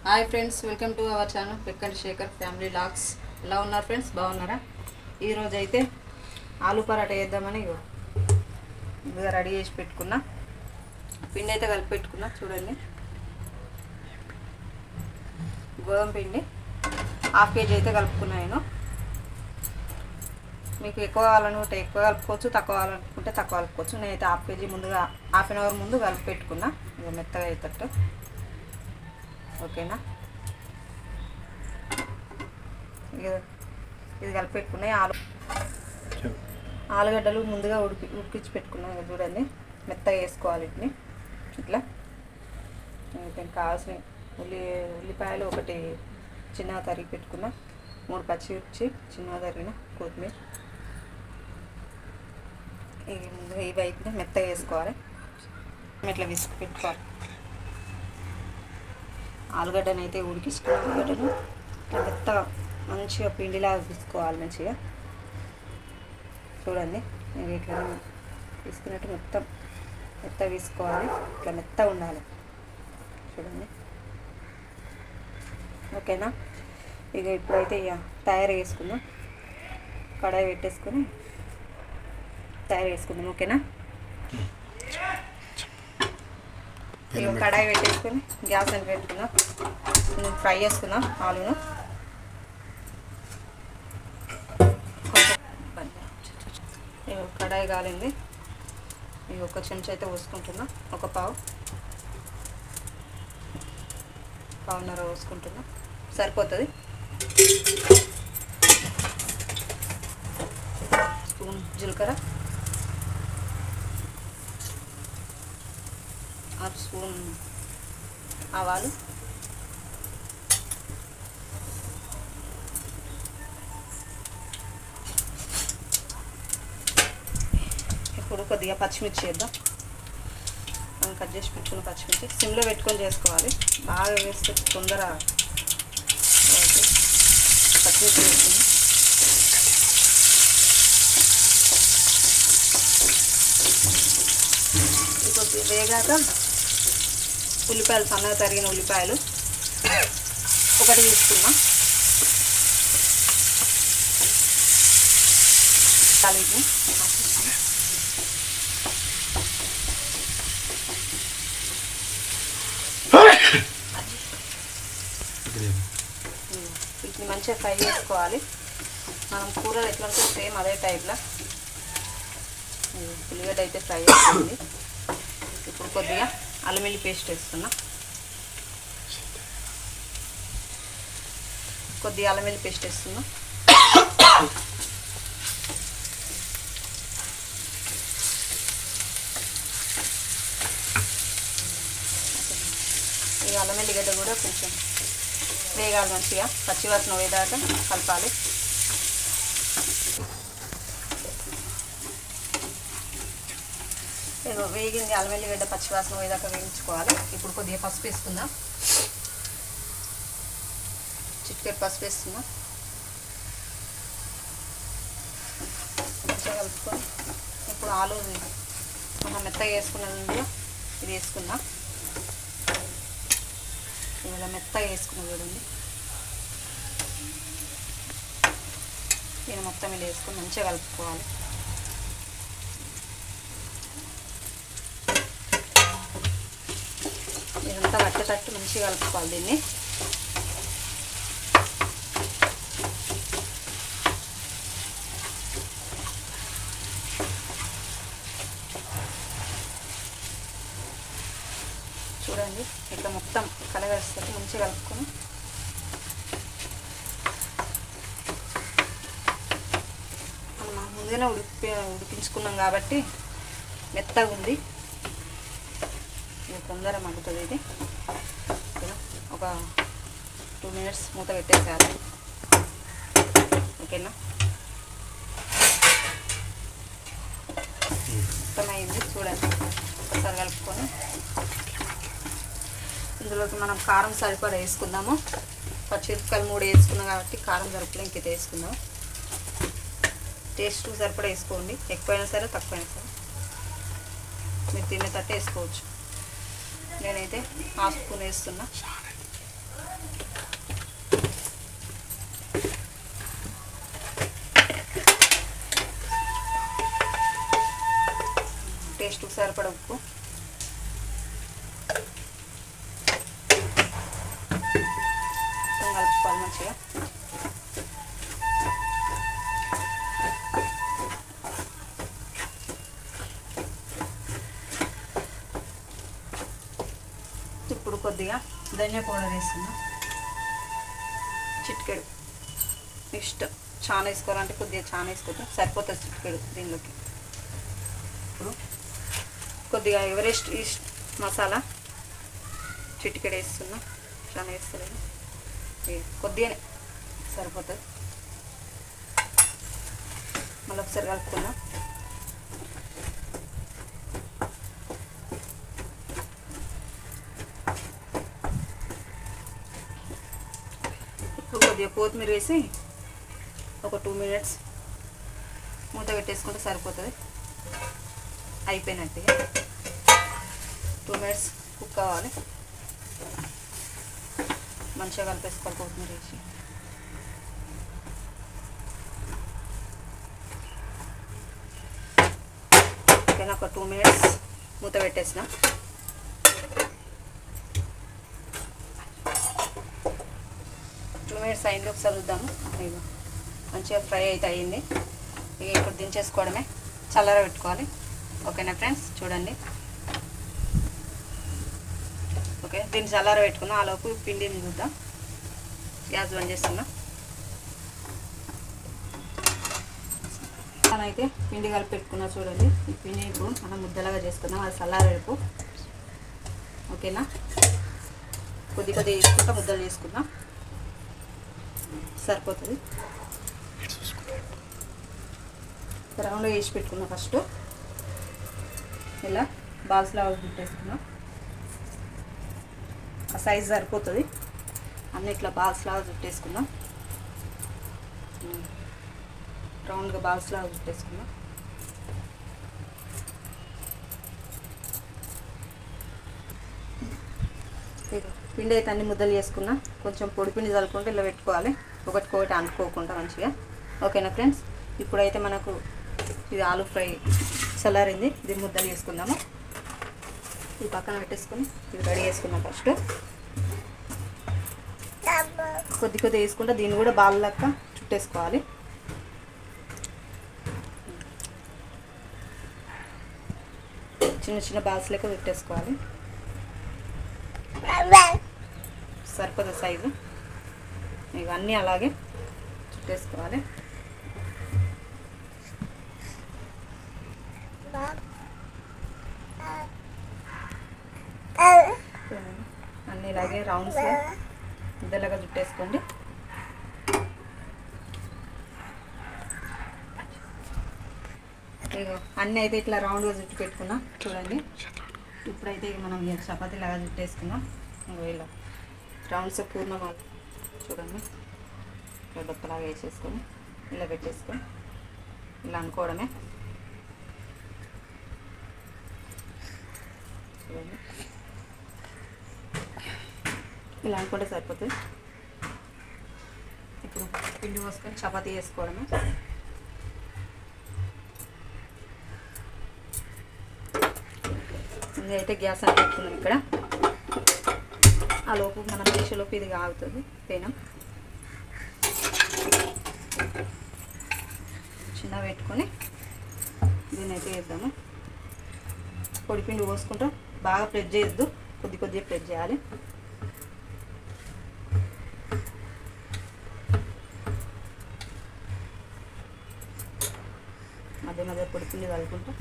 Hi friends, welcome to our channel Pekkanti Shekhar family vlogs. ఎలా ఉన్నారు friends? బాగున్నారా? ఈరోజు అయితే ఆలు పరాటా వేద్దామని ముందుగా రెడీ చేసి పెట్టుకున్నా. పిండి అయితే కలిపి పెట్టుకున్నా. చూడండి, గోధుమ పిండి హాఫ్ కేజీ అయితే కలుపుకున్నా నేను. మీకు ఎక్కువ కావాలనుకుంటే ఎక్కువ కలుపుకోవచ్చు, తక్కువ కావాలనుకుంటే తక్కువ కలుపుకోవచ్చు. నేనైతే హాఫ్ కేజీ ముందుగా హాఫ్ అన్ అవర్ ముందు కలిపి పెట్టుకున్నా, ఇక మెత్తగా అయ్యేటట్టు. ఓకేనా? ఇది కలిపి పెట్టుకున్నాయి. ఆలుగడ్డలు ముందుగా ఉడికించి పెట్టుకున్నాను. చూడండి, మెత్తగా వేసుకోవాలి వీటిని. ఇట్లా కావాల్సిన ఉల్లిపాయలు ఒకటి చిన్నగా తరిగి పెట్టుకున్నా, 3 పచ్చిమిర్చి చిన్నగా తరిగిన, కొత్తిమీర. ఇవి ముందుగా ఈ వైపుని మెత్తగా వేసుకోవాలి. ఇట్లా విసుకు పెట్టుకోవాలి. ఆలుగడ్డను అయితే ఉడికించుకున్న ఆలుగడ్డను ఇట్లా మెత్తగా మంచిగా పిండిలాగా తీసుకోవాలి. మంచిగా చూడండి, నేను ఇట్లా తీసుకున్నట్టు మెత్తగా తీసుకోవాలి. ఇట్లా మెత్తగా ఉండాలి. చూడండి, ఓకేనా? ఇక ఇప్పుడైతే ఇక తయారు చేసుకుందాం. కడాయి పెట్టేసుకొని తయారు చేసుకుందాం. ఓకేనా? ఇక కడాయి పెట్టేసుకొని గ్యాస్ అని పెట్టుకుందాం. ఫ్రై చేసుకుందాం ఆలును. ఇక కడాయి కాలింది. ఇక ఒక చెంచా అయితే పోసుకుంటున్నా, ఒక పావున్నర పోసుకుంటున్నా, సరిపోతుంది. స్పూన్ జీలకర్ర, 1/2 స్పూన్ ఆవాలు, ఇప్పుడు కొద్దిగా పచ్చిమిర్చి వేద్దాం. మనం కట్ చేసి పెట్టుకున్న పచ్చిమిర్చి సిమ్లో పెట్టుకొని చేసుకోవాలి. బాగా వేస్తే తొందర పచ్చిమిర్చి వేస్తుంది. కొద్దిగా వేగాక ఉల్లిపాయలు, సన్నగా తరిగిన ఉల్లిపాయలు ఒకటి తీసుకున్నాం. వీటిని వీటిని మంచిగా ఫ్రై చేసుకోవాలి. మనం కూరలు ఎట్లా ఉంటే సేమ్ అదే టైప్లో. ఉల్లిగడ్డ అయితే ఫ్రై అవుతుంది. ఇప్పుడు కొద్దిగా అల్లం వెల్లుల్లి పేస్ట్ వేస్తున్నా. కొద్దిగా అల్లం వెల్లుల్లి పేస్ట్ వేస్తున్నా. ఈ అల్లం వెల్లిగడ్డ కూడా కొంచెం వేగాలి. మంచిగా పచ్చివాసన పోయేదాకా కలపాలి. వేగింది. అల్లం వెల్లిగడ్డ పచ్చివాసన పోయేదాకా వేయించుకోవాలి. ఇప్పుడు కొద్దిగా పసుపు వేసుకుందాం. చిటికెడు పసుపు వేస్తున్నాం. మంచిగా కలుపుకొని ఇప్పుడు ఆలు మనం మెత్తగా వేసుకున్నది ఇది వేసుకుందాం. ఇలా మెత్తగా వేసుకున్నాం. చూడండి, నేను మొత్తం ఇలా వేసుకొని మంచిగా కలుపుకోవాలి. ఇదంతా కట్టేటట్టు మంచిగా కలుపుకోవాలి దీన్ని. చూడండి, ఇట్లా మొత్తం కలగేస్తారు. మంచిగా కలుపుకొని మనం ముందుగానే ఉడికించుకున్నాం కాబట్టి మెత్తగా ఉంది. తొందర మగ్గుతుంది ఇది. ఒక 2 మినిట్స్ మూత పెట్టేసారు. ఓకేనా? మొత్తం అయింది. చూడండి, ఒకసారి కలుపుకొని ఇందులోకి మనం కారం సరిపడా వేసుకుందాము. పచ్చిమిరపకాయలు 3 వేసుకున్నాం కాబట్టి కారం సరిపడా ఇంకైతే వేసుకుందాం. టేస్ట్ సరిపడా వేసుకోండి. ఎక్కువైనా సరే తక్కువైనా సరే మీరు తినేటట్టు వేసుకోవచ్చు. నేనైతే 1/2 స్పూన్ వేస్తున్నా. సరిపడ ఉప్పు, కలుపుకోవాలి మంచిగా. ఇప్పుడు కొద్దిగా ధనియా పౌడర్ వేసుకుందాం, చిటికెడు. ఇష్టం చాలా వేసుకోవాలంటే కొద్దిగా చాలా వేసుకోవద్దు, సరిపోతుంది చిటికెడు దీనిలోకి. ఇప్పుడు కొద్దిగా ఎవరెస్ట్ మసాలా చిటికెడు వేస్తున్నా, చాలా వేస్తలేదు, కొద్దిగానే సరిపోతుంది. మళ్ళీ ఒకసారి కలుపుకుందాం. ఇప్పుడు కొద్దిగా కొత్తిమీర వేసి ఒక 2 minutes మూత పెట్టేసుకుంటే సరిపోతుంది, అయిపోయినట్టు. 2 minutes కుక్ కావాలి, మంచిగా కలిపేసుకోవాలి కొత్తిమీర వేసి. ఓకేనా, ఒక 2 minutes మూత పెట్టేసిన. అయింది, ఒకసారి చూద్దాము. ఇక మంచిగా ఫ్రై అయితే అయ్యింది. ఇక ఇప్పుడు దించేసుకోవడమే, చల్లర పెట్టుకోవాలి. ఓకేనా ఫ్రెండ్స్, చూడండి. ఓకే, దీన్ని చల్లర పెట్టుకున్నాం. ఆలోపు పిండిని చూద్దాం. గ్యాస్ బంద్ చేస్తున్నా. అయితే పిండి కలిపి పెట్టుకున్నా చూడండి. ఈ పిండి ఇప్పుడు మనం ముద్దలాగా చేసుకుందాం, అది చల్లార రేపు. ఓకేనా, కొద్ది వేసుకుంటా ముద్దలు చేసుకుందాం, సరిపోతుంది. రౌండ్గా వేసి పెట్టుకున్నాం. ఫస్ట్ ఇలా బాల్స్ లాగా చుట్టేసుకున్నాం, ఆ సైజ్ సరిపోతుంది. అన్నీ ఇట్లా బాల్స్ లాగా చుట్టేసుకుందాం, రౌండ్గా బాల్స్ లాగా చుట్టేసుకుందాం. పిండి అయితే అన్ని ముద్దలు చేసుకున్నా. కొంచెం పొడి పిండి చల్లుకుంటే ఇలా పెట్టుకోవాలి, ఒకటికొకటి అనుకోకుండా మంచిగా. ఓకేనా ఫ్రెండ్స్, ఇప్పుడైతే మనకు ఇది ఆలు ఫ్రై చల్లారింది. ఇది ముద్దలు చేసుకుందాము. ఇది పక్కన పెట్టేసుకొని ఇది రెడీ చేసుకుందాం. ఫస్ట్ కొద్ది వేసుకుంటే దీన్ని కూడా బాల్ లెక్క చుట్టేసుకోవాలి. చిన్న చిన్న బాల్స్ లెక్క చుట్టేసుకోవాలి, సరిపోతుంది సైజు. ఇవన్నీ అలాగే చుట్టేసుకోవాలి. అన్నీ ఇలాగే రౌండ్స్గా ముద్దలాగా చుట్టేసుకోండి. ఇగో అన్నీ అయితే ఇట్లా రౌండ్గా చుట్టు పెట్టుకున్నాం చూడండి. ఇప్పుడైతే మనం చపాతీ లాగా చుట్టేసుకున్నాం. ఇలా రౌండ్స్ పూర్ణమాలు చూడండి, ఇలా దొప్పలాగా వేసేసుకొని ఇలా పెట్టేసుకొని ఇలా అనుకోవడమే. చూడండి, ఇలా అనుకుంటే సరిపోతుంది. ఇప్పుడు పిండి పోసుకొని చపాతీ వేసుకోవడమే. అయితే గ్యాస్ అని పెట్టుకున్నాం ఇక్కడ. ఆ లోపు మనం వేసేలోపు ఇది ఆగుతుంది పెనం. చిన్న పెట్టుకొని దీన్ని అయితే వేద్దాము. పొడిపిండి పోసుకుంటాం, బాగా ప్రెస్ చేయొద్దు, కొద్దిగా ప్రెస్ చేయాలి. మధ్య మధ్య పొడిపిండి కలుపుకుంటాం.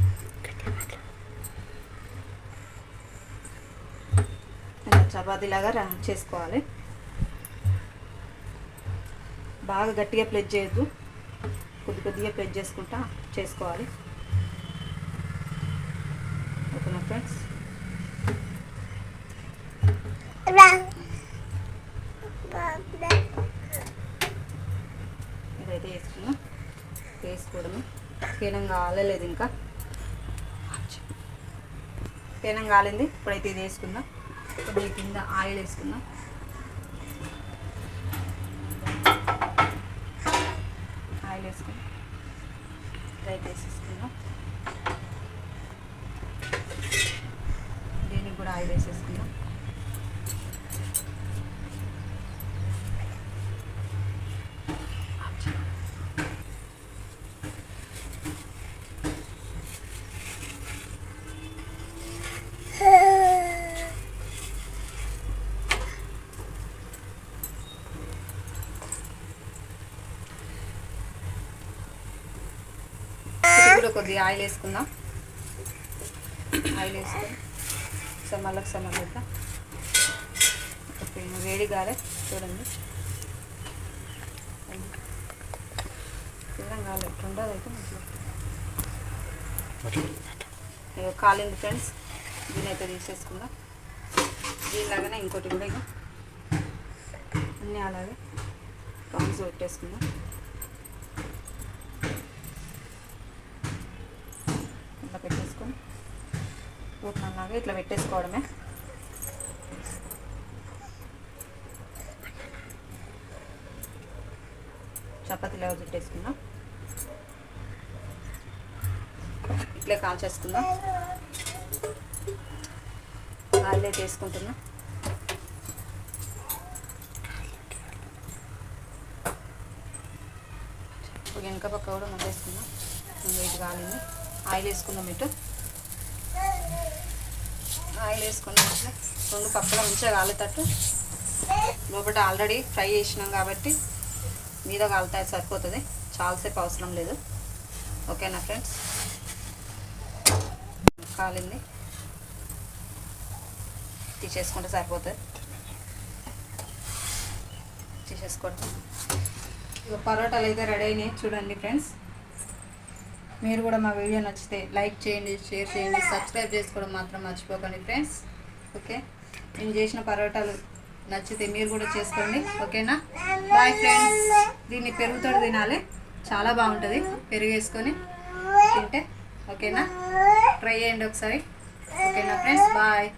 చపాతీలాగా చేసుకోవాలి. బాగా గట్టిగా ప్రెస్ చేయొద్దు, కొద్దిగా ప్రెస్ చేసుకుంటా చేసుకోవాలి. ఓకేనా ఫ్రెండ్స్, ఇదైతే వేసుకోవడమే. పేనం కాలేదు, ఇంకా పేనం కాలింది. ఇప్పుడైతే ఇది వేసుకుందాం. కొద్దిగా కింద ఆయిల్ వేసుకుందాం. ఆయిల్ వేసుకుని రైట్ వేసేసుకుందాం. కూడా కొద్దిగా ఆయిల్ వేసుకుందాం. ఆయిల్ వేసుకొని సమ్మర్లకి వేడి కాలే చూడండి. తిన్నాం కాలే ఉండదు అయితే మంచిగా కాలింది ఫ్రెండ్స్. దీని అయితే తీసేసుకుందాం. దీనిలాగానే ఇంకోటి కూడా ఇక అన్నీ అలాగే ప్రాన్స్ పెట్టేసుకుందాం. ఇట్లా పెట్టేసుకొని ఊరినలాగా ఇట్లా పెట్టేసుకోవడమే. చపాతీలాగా చుట్టేసుకుందాం. ఇట్లే కాల్చేసుకుందాం. ఆయిల్ వేసుకుంటున్నా. వెనక పక్క కూడా వేసుకుందాం. ఇటు కాలింది. ఆయిల్ వేసుకుందాం. ఇటు ఆయిల్ వేసుకున్నాం. ఇట్లా 2 పక్కల మంచిగా కాలేటట్టు. లోపల ఆల్రెడీ ఫ్రై చేసినాం కాబట్టి మీద కాలుతా సరిపోతుంది. చాలాసేపు అవసరం లేదు. ఓకేనా ఫ్రెండ్స్? కాలింది, తీసేసుకుంటే సరిపోతుంది. తీసేసుకోవడం. ఇక పరోటాలు అయితే రెడీ అయినాయి చూడండి ఫ్రెండ్స్. మీరు కూడా మా వీడియో నచ్చితే లైక్ చేయండి, షేర్ చేయండి, సబ్స్క్రైబ్ చేసుకోవడం మాత్రం మర్చిపోకండి ఫ్రెండ్స్. ఓకే, నేను చేసిన పరోటాలు నచ్చితే మీరు కూడా చేసుకోండి. ఓకేనా? Bye friends. దీన్ని పెరుగుతో తినాలి, చాలా బాగుంటుంది పెరుగు వేసుకొని తింటే. ఓకేనా? ట్రై చేయండి ఒకసారి. ఓకేనా ఫ్రెండ్స్? బాయ్.